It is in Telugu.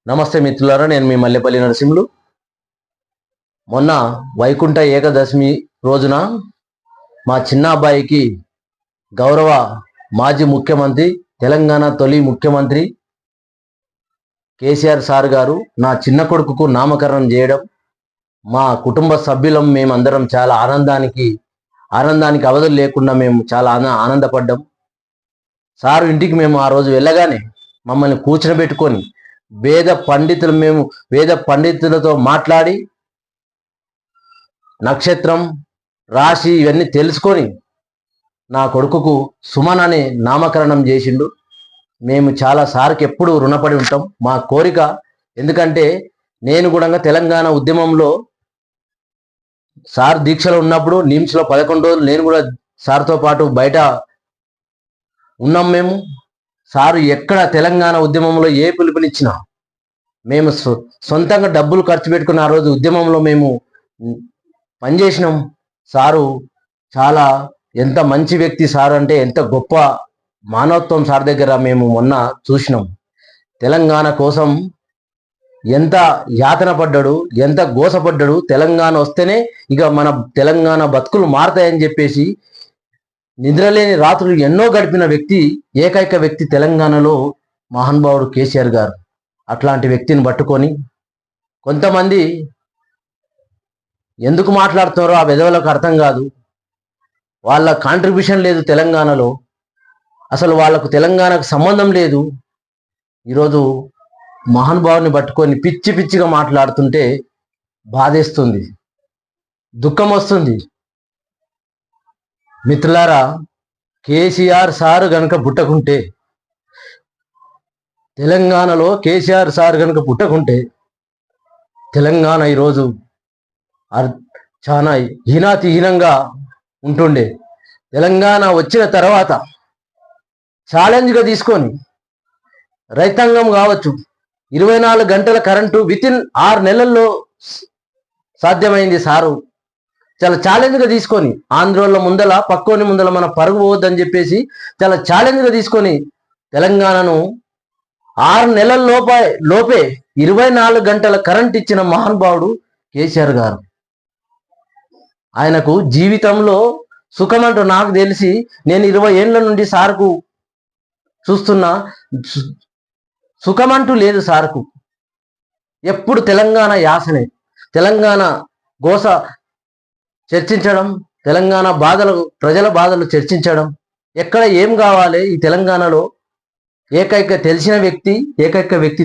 నమస్తే మిత్రులారా, నేను మీ మల్లెపల్లి నరసింహులు. మొన్న వైకుంఠ ఏకాదశమి రోజున మా చిన్న అబ్బాయికి గౌరవ మాజీ ముఖ్యమంత్రి, తెలంగాణ తొలి ముఖ్యమంత్రి కేసీఆర్ సార్ గారు నా చిన్న కొడుకుకు నామకరణం చేయడం, మా కుటుంబ సభ్యులం మేమందరం చాలా ఆనందానికి అవధులు లేకుండా మేము చాలా ఆనందపడ్డాం. సారు ఇంటికి మేము ఆ రోజు వెళ్ళగానే మమ్మల్ని కూర్చోబెట్టుకొని వేద పండితులతో మాట్లాడి నక్షత్రం, రాశి ఇవన్నీ తెలుసుకొని నా కొడుకుకు సుమన్ అనే నామకరణం చేసిండు. మేము చాలా సార్కి ఎప్పుడు రుణపడి ఉంటాం. మా కోరిక, ఎందుకంటే నేను కూడా తెలంగాణ ఉద్యమంలో సార్ దీక్షలో ఉన్నప్పుడు నిమ్స్లో 11 రోజులు నేను కూడా సార్తో పాటు బయట ఉన్నాం. మేము సారు ఎక్కడ తెలంగాణ ఉద్యమంలో ఏ పిలుపునిచ్చినా మేము సొంతంగా డబ్బులు ఖర్చు పెట్టుకున్న ఆ రోజు ఉద్యమంలో మేము పనిచేసినాం. సారు చాలా ఎంత మంచి వ్యక్తి సార్ అంటే, ఎంత గొప్ప మానవత్వం సార్ దగ్గర మేము మొన్న చూసినాం. తెలంగాణ కోసం ఎంత యాతన పడ్డాడు, ఎంత గోసపడ్డాడు. తెలంగాణ వస్తేనే ఇక మన తెలంగాణ బతుకులు మారతాయని చెప్పేసి నిద్రలేని రాత్రులు ఎన్నో గడిపిన వ్యక్తి, ఏకైక వ్యక్తి తెలంగాణలో మహానుభావుడు కేసీఆర్ గారు. అట్లాంటి వ్యక్తిని పట్టుకొని కొంతమంది ఎందుకు మాట్లాడుతున్నారో ఆ విధవలకు అర్థం కాదు. వాళ్ళ కాంట్రిబ్యూషన్ లేదు తెలంగాణలో, అసలు వాళ్ళకు తెలంగాణకు సంబంధం లేదు. ఈరోజు మహానుభావుని పట్టుకొని పిచ్చి పిచ్చిగా మాట్లాడుతుంటే బాధేస్తుంది, దుఃఖం వస్తుంది. మిత్రులారా, కేసీఆర్ సారు గనుక పుట్టకుంటే, తెలంగాణలో కేసీఆర్ సార్ కనుక పుట్టకుంటే తెలంగాణ ఈరోజు చాలా హీనాతిహీనంగా ఉంటుండే. తెలంగాణ వచ్చిన తర్వాత ఛాలెంజ్గా తీసుకొని రైతాంగం కావచ్చు, 24 గంటల కరెంటు వితిన్ 6 నెలల్లో సాధ్యమైంది. సారు చాలా ఛాలెంజ్గా తీసుకొని, ఆంధ్రోళ్ళ ముందల పక్కోని ముందల మన పరుగు పోవద్దని చెప్పేసి చాలా ఛాలెంజ్గా తీసుకొని తెలంగాణను 6 నెలల లోపే 24 గంటల కరెంట్ ఇచ్చిన మహానుభావుడు కేసీఆర్ గారు. ఆయనకు జీవితంలో సుఖమంటూ, నాకు తెలిసి నేను 20 ఏళ్ళ నుండి సార్కు చూస్తున్నా, సుఖమంటూ లేదు సార్కు. ఎప్పుడు తెలంగాణ యాసనే, తెలంగాణ గోస చర్చించడం, తెలంగాణ బాధలు, ప్రజల బాధలు చర్చించడం, ఎక్కడ ఏం కావాలి ఈ తెలంగాణలో ఏకైక తెలిసిన వ్యక్తి, ఏకైక వ్యక్తి